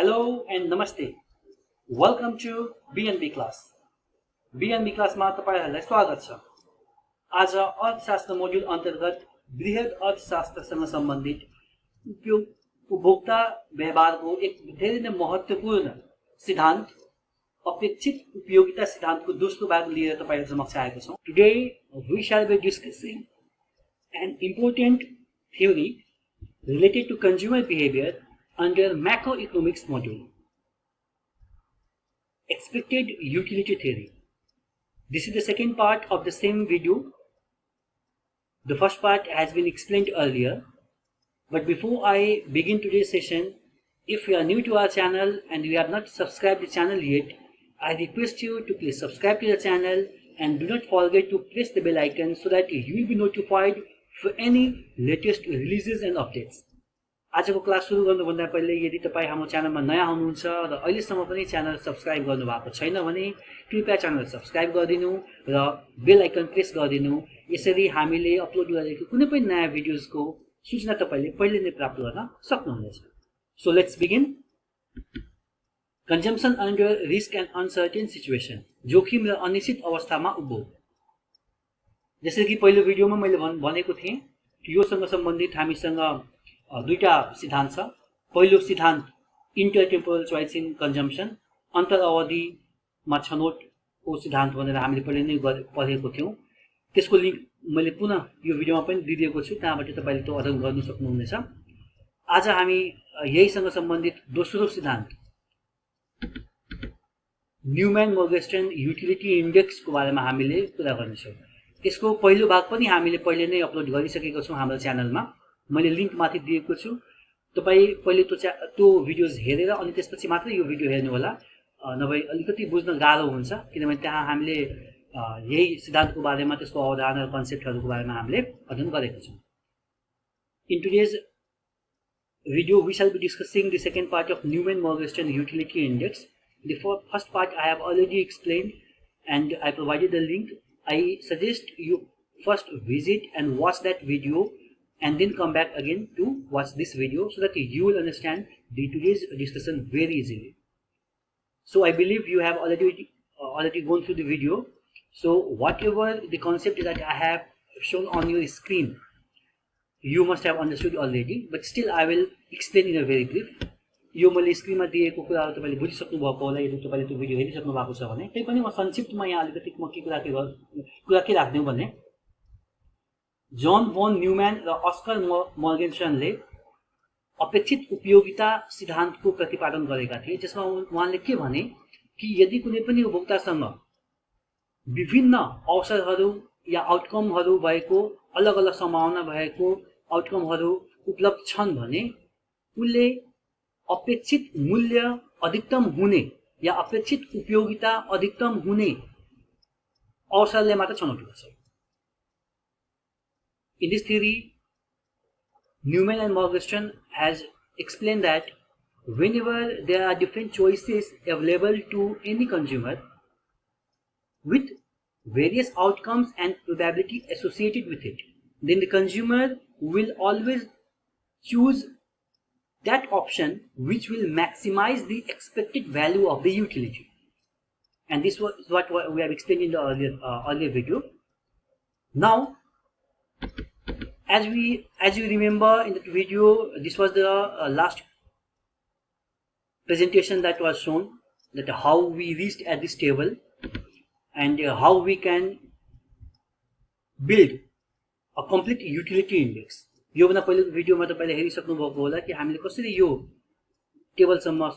Hello and Namaste. Welcome to BNB class. BNB class मा तपाईहरुलाई स्वागत छ। आज अर्थशास्त्र मोड्युल अन्तर्गत बृहत अर्थशास्त्रसँग सम्बन्धित उपभोक्ता व्यवहारको एक धेरै नै महत्त्वपूर्ण सिद्धान्त अपेक्षित उपयोगिता सिद्धान्तको दोस्रो भाग लिएर तपाईहरु समक्ष आएको छौं। Today we shall be discussing an important theory related to consumer behavior under macroeconomics module. Expected utility theory. This is the second part of the same video. The first part has been explained earlier. But before I begin today's session, if you are new to our channel and you have not subscribed the channel yet, I request you to please subscribe to the channel and do not forget to press the bell icon so that you will be notified for any latest releases and updates. आजको class सुरु गर्नुभन्दा पहिले यदि तपाई हाम्रो च्यानलमा नयाँ हुनुहुन्छ र अहिलेसम्म पनि च्यानल सब्स्क्राइब गर्नुभएको छैन भने कृपया च्यानल सब्स्क्राइब गरिदिनु र बेल आइकन प्रेस गरिदिनु। यसरी हामीले अपलोड गरेको कुनै पनि नयाँ भिडियोजको सूचना तपाईले पहिले नै प्राप्त गर्न सक्नुहुनेछ। So let's begin. Consumption under risk and uncertain situation, जोखिम र अनिश्चित अवस्थामा उपभोग। जसरी कि पहिलो भिडियोमा मैले भनेको थिएँ कि योसँग सम्बन्धित हामीसँग दुईटा सिद्धान्त छ। पहिलो सिद्धान्त इन्टरटेम्पोरल चोइस इन कन्जम्पसन, अन्तर अवधिमा छनौटको सिद्धान्त भनेर हामीले पहिले नै पढेको थियौं। त्यसको लिंक मैले पुनः यो भिडियोमा पनि दिएको छु, त्यहाँबाट तपाईले त्यो अध्ययन गर्न सक्नुहुनेछ। आज हामी यहीसँग सम्बन्धित दोस्रो सिद्धान्त न्युम्यान-मोर्गेस्टर्न युटिलिटी इन्डेक्सको बारेमा हामीले कुरा गर्नेछौँ। यसको पहिलो भाग पनि हामीले पहिले नै अपलोड गरिसकेको छौं हाम्रो च्यानलमा। मैले लिंक माथि दिएको छु। तपाई पहिले त्यो भिडियोज हेरेर अनि त्यसपछि मात्र यो भिडियो हेर्नु होला, नभए अलिकति बुझ्न गाह्रो हुन्छ किनभने त्यहाँ हामीले यही सिद्धान्तको बारेमा, त्यसको अवधारणा र कन्सेप्टहरुको बारेमा हामीले अध्ययन गरेका छौं। In today's video we shall be discussing the second part of Newman-Morgenstern utility index. The first part I have already explained and I provided the link. I suggest you first visit and watch that video and then come back again to watch this video so that you will understand today's discussion very easily. So I believe you have already gone through the video. So whatever the concept that I have shown on your screen, you must have understood already, but still I will explain in a very brief. यो मैले स्क्रिनमा दिएको कुराहरु तपाईले बुझिसक्नु भएको होला यदि तपाईले त्यो भिडियो हेरिसक्नु भएको छ भने। त्यही पनि म संक्षिप्तमा यहाँ अलिकति म के कुरा के राख्दिउ भने, जन von न्युम्यान र अस्कर मर्गेनस्टर्नले अपेक्षित उपयोगिता सिद्धान्तको प्रतिपादन गरेका थिए, जसमा उहाँले के भने कि यदि कुनै पनि उपभोक्तासँग विभिन्न अवसरहरू या आउटकमहरू भएको, अलग-अलग सम्भावना भएको आउटकमहरू उपलब्ध छन् भने उले अपेक्षित मूल्य अधिकतम हुने या अपेक्षित उपयोगिता अधिकतम हुने अवसरले मात्र छनौट गर्छ। In this theory, Newman and Morgenstern has explained that whenever there are different choices available to any consumer with various outcomes and probability associated with it, then the consumer will always choose that option which will maximize the expected value of the utility. And this was what we have explained in the earlier video. Now, as you remember in the video, this was the last presentation that was shown, that how we reached at this table and how we can build a complete utility index. यो भन्दा पहिलेको भिडियोमा तपाईले हेरिसक्नु भएको होला कि हामीले कसरी यो टेबलसम्म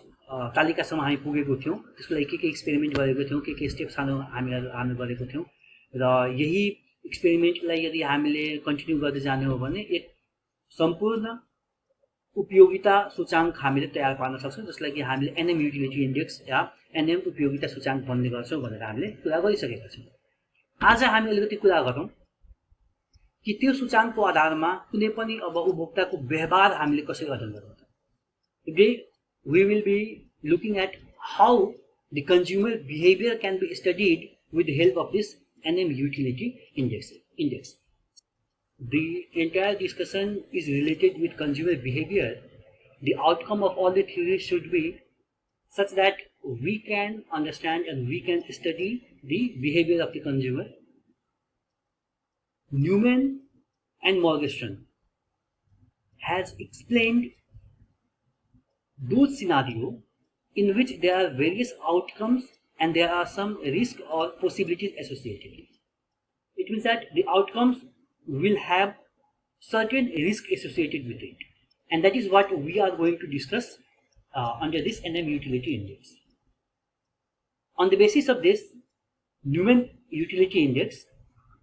तालिकासम्म हामी पुगेको थियौं, त्यसको लागि के एक्सपेरिमेन्ट गरेको थियौं, के स्टेप्स हामी गरेको थियौं र यही एक्सपेरिमेन्टलाई यदि हामीले कन्टिन्यू गर्दै जाने हो भने एक सम्पूर्ण उपयोगिता सूचांक हामीले तयार पार्न सक्छौं, जसलाई कि हामीले एनएम युटिलिटी इन्डेक्स या एनएम उपयोगिता सूचांक भन्ने गर्छौं भनेर हामीले कुरा गरिसकेका छौं। आज हामी अलिकति कुरा गरौं कि त्यो सूचांकको आधारमा कुनै पनि अब उपभोक्ताको व्यवहार हामीले कसरी अध्ययन गर्नु। Today we will be looking at how the consumer behavior can be studied with the help of this NM utility index. The entire discussion is related with consumer behavior. The outcome of all the theories should be such that we can understand and we can study the behavior of the consumer. Newman and Morgenstern has explained those scenarios in which there are various outcomes and there are some risk or possibilities associated. It means that the outcomes will have certain risk associated with it, and that is what we are going to discuss under this NM Utility Index. On the basis of this Newman Utility Index,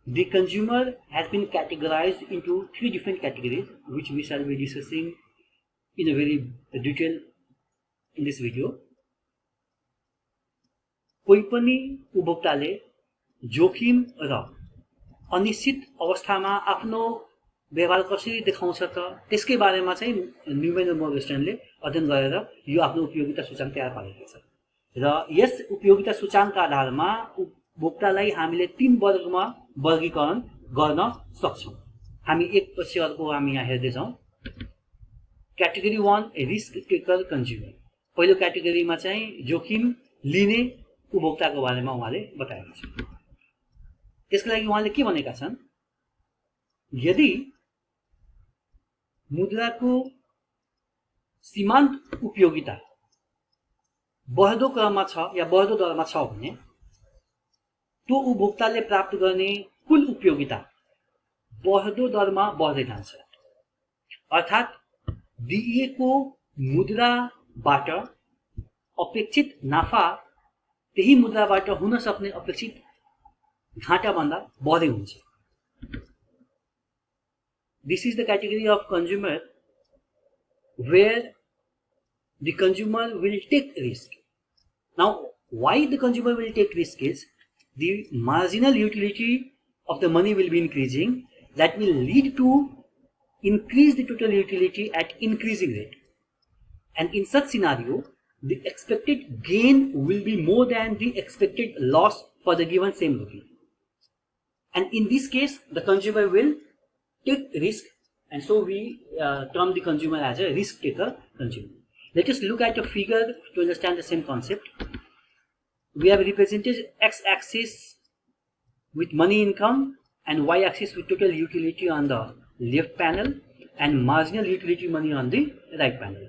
the consumer has been categorized into 3 different categories, which we shall be discussing in a very detail in this video. कोही पनि उपभोक्ताले जोखिम र अनिश्चित अवस्थामा आफ्नो व्यवहार कसरी देखाउँछ त त्यसकै बारेमा चाहिँ न्युमेन र मोर्गेस्टनले अध्ययन गरेर यो आफ्नो उपयोगिता सूचाङ्क तयार पारेको छ र यस उपयोगिता सूचाङ्कका आधारमा उपभोक्तालाई हामीले 3 वर्गमा वर्गीकरण गर्न सक्छौं। हामी एक पछि अर्को हामी यहाँ हेर्दै जाउँ। Category 1 risk taker consumer. पहिलो क्याटेगोरीमा चाहिँ जोखिम लिने उपभोक्ताको बारेमा उहाँले बताएका छन्। त्यसको लागि उहाँले के भनेका छन्, यदि मुद्राको सीमान्त उपयोगिता बढ्दो क्रममा छ या बढ्दो दरमा छ भने त्यो उपभोक्ताले प्राप्त गर्ने कुल उपयोगिता बढ्दो दरमा बढ्दै जान्छ। अर्थात् दिइएको मुद्राबाट अपेक्षित नाफा त्यही मुद्राबाट हुन सक्ने अपेक्षित घाटा भन्दा बढी हुन्छ। This is the category of consumer where the consumer will take risk. Now, why the consumer will take risk is the marginal utility of the money will be increasing. That will lead to increase the total utility at increasing rate. And in such scenario, the expected gain will be more than the expected loss for the given same rupee. And in this case, the consumer will take risk, and so we term the consumer as a risk taker consumer. Let us look at a figure to understand the same concept. We have represented x-axis with money income and y-axis with total utility on the left panel and marginal utility money on the right panel.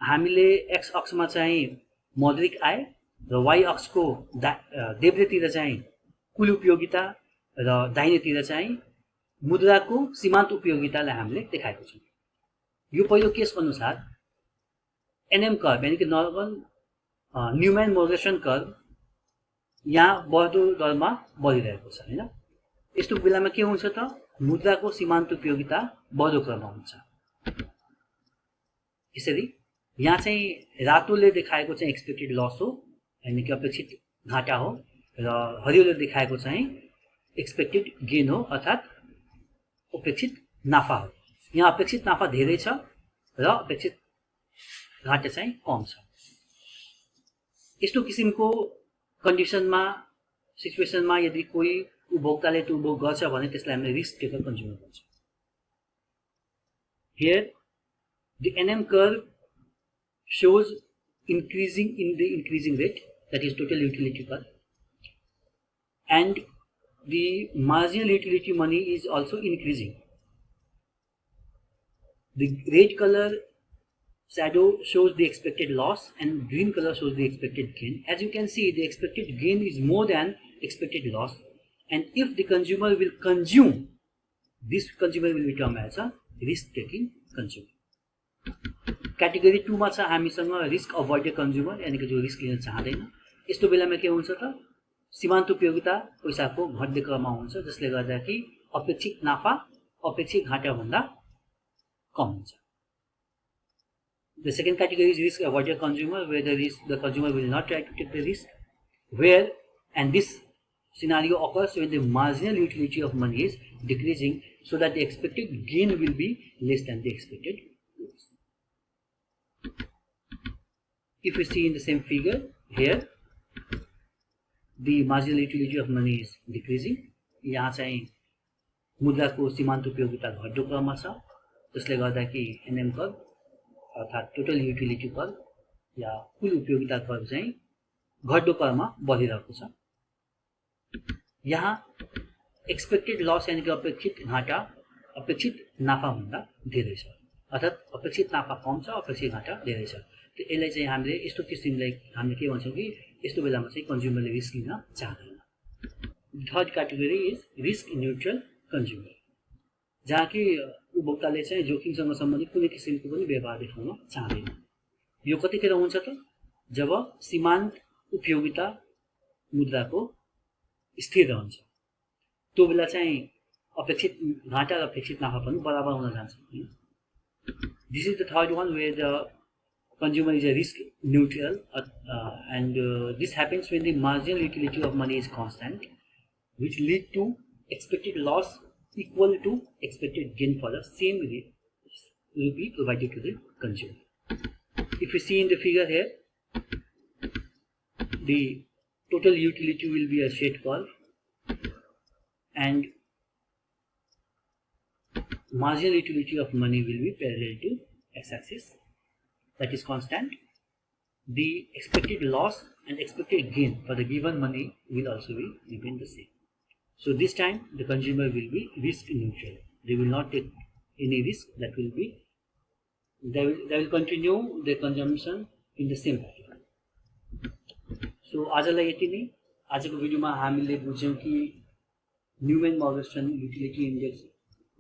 हामीले x अक्षमा चाहिँ मौद्रिक आय र y अक्षको देब्रेतिर चाहिँ कुल उपयोगिता र दाहिनेतिर चाहिँ मुद्राको सीमान्त उपयोगितालाई हामीले देखाएको छौं। यो पहिलो केस अनुसार एनएम कर्व यानी कि नर्मल न्युम्यान मोर्गेसन कर्व यहाँ बढ्दो दरमा बढिरहेको छ हैन। यस्तो बेलामा के हुन्छ त मुद्राको सीमान्त उपयोगिता बढ्दो क्रममा हुन्छ। यसरी यहाँ चाहिँ रातोले देखाएको चाहिँ एक्सपेक्टेड लस हो यानी कि अपेक्षित घाटा हो र हरियोले देखाएको चाहिँ एक्सपेक्टेड गेन हो अर्थात् अपेक्षित नाफा हो। यहाँ अपेक्षित नाफा धेरै छ र अपेक्षित घाटा चाहिँ कम छ। यस्तो किसिमको कन्डिसनमा सिचुएसनमा यदि कोही उपभोक्ताले त्यो उपभोग गर्छ भने त्यसलाई हामीले रिस्क टेकर कन्ज्युमर भन्छौँ। Here the NM curve shows increasing in the increasing rate, that is total utility curve, and the marginal utility money is also increasing. The red color shadow shows the expected loss and green color shows the expected gain. As you can see, the expected gain is more than expected loss, and if the consumer will consume, this consumer will be termed as a risk taking consumer. Category 2 मा छ हामीसँग risk avoided consumer यानी कि जो risk लिन चाहदैन। यस्तो बेलामा के हुन्छ त सीमान्त उपयोगिता पैसाको घट्दै क्रममा हुन्छ जसले गर्दा कि अपेक्षित नाफा अपेक्षित घाटा भन्दा कम हुन्छ। The second category is risk avoided consumer, where the consumer will not try to take the risk, where and this scenario occurs when the marginal utility of money is decreasing so that the expected gain will be less than the expected loss. If we see in the same figure here, the marginal utility of money is decreasing. यहाँ चाहिँ मुद्राको सीमान्त उपयोगिता घट्दो क्रममा छ जसले गर्दा कि एनएम कर्व अर्थात् टोटल युटिलिटी कर्व या कुल उपयोगिता कर चाहिँ घट्दो क्रममा बढिरहेको छ। यहाँ एक्सपेक्टेड लस यानि कि अपेक्षित घाटा अपेक्षित नाफा भन्दा धेरै छ, अर्थात् अपेक्षित नाफा कम छ, अपेक्षित घाटा धेरै छ। त्यो यसलाई चाहिँ हामीले यस्तो किसिमलाई हामीले के भन्छौँ कि यस्तो बेलामा चाहिँ कन्ज्युमरले रिस्क लिन चाहदैन। Third category is risk neutral consumer, जहाँ कि उपभोक्ताले चाहिँ जोखिमसँग सम्बन्धित कुनै किसिमको पनि व्यवहार देखाउन चाहँदैन। यो कतिखेर हुन्छ त? जब सीमान्त उपयोगिता मुद्राको स्थिर रहन्छ, त्यो बेला चाहिँ अपेक्षित घाटा र अपेक्षित नाफा पनि बराबर हुन जान्छ। This is the third one where the consumer is a risk neutral and this happens when the marginal utility of money is constant, which lead to expected loss equal to expected gain for the same rupee provided to the consumer. If you see in the figure here, the total utility will be a straight curve and marginal utility of money will be parallel to x-axis, that is constant. The expected loss and expected gain for the given money will also be remain the same. So this time the consumer will be risk neutral. They will not take any risk. That will be they will continue their consumption in the same pattern. So आजलाई यति नै। आजको भिडियोमा हामीले बुझ्यौं कि न्युम्यान मर्गेस्टन utility index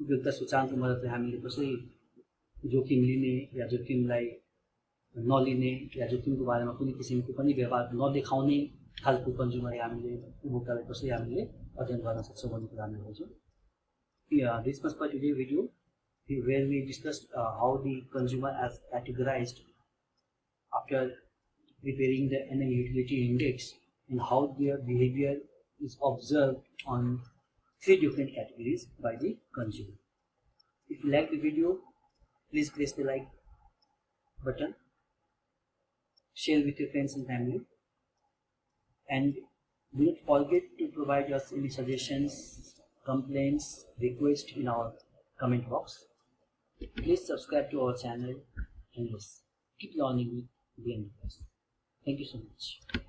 उपयोगिता सूचाङ्कको मद्दतले हामीले कसरी जोखिम लिने या जोखिमलाई नलिने या जोखिमको बारेमा कुनै किसिमको पनि व्यवहार नदेखाउने खालको कन्ज्युमर हामीले उपभोक्तालाई कसरी हामीले अध्ययन गर्न सक्छौँ भन्ने कुरा हामीले बुझ्यौँ। This was for today's video where we discussed how the consumer is categorized after preparing the NI utility index and how their behavior is observed on 3 different categories by the consumer. If you like the video, please press the like button, share with your friends and family, and do not forget to provide us any suggestions, complaints, requests in our comment box. Please subscribe to our channel and keep learning with BN. Thank you so much.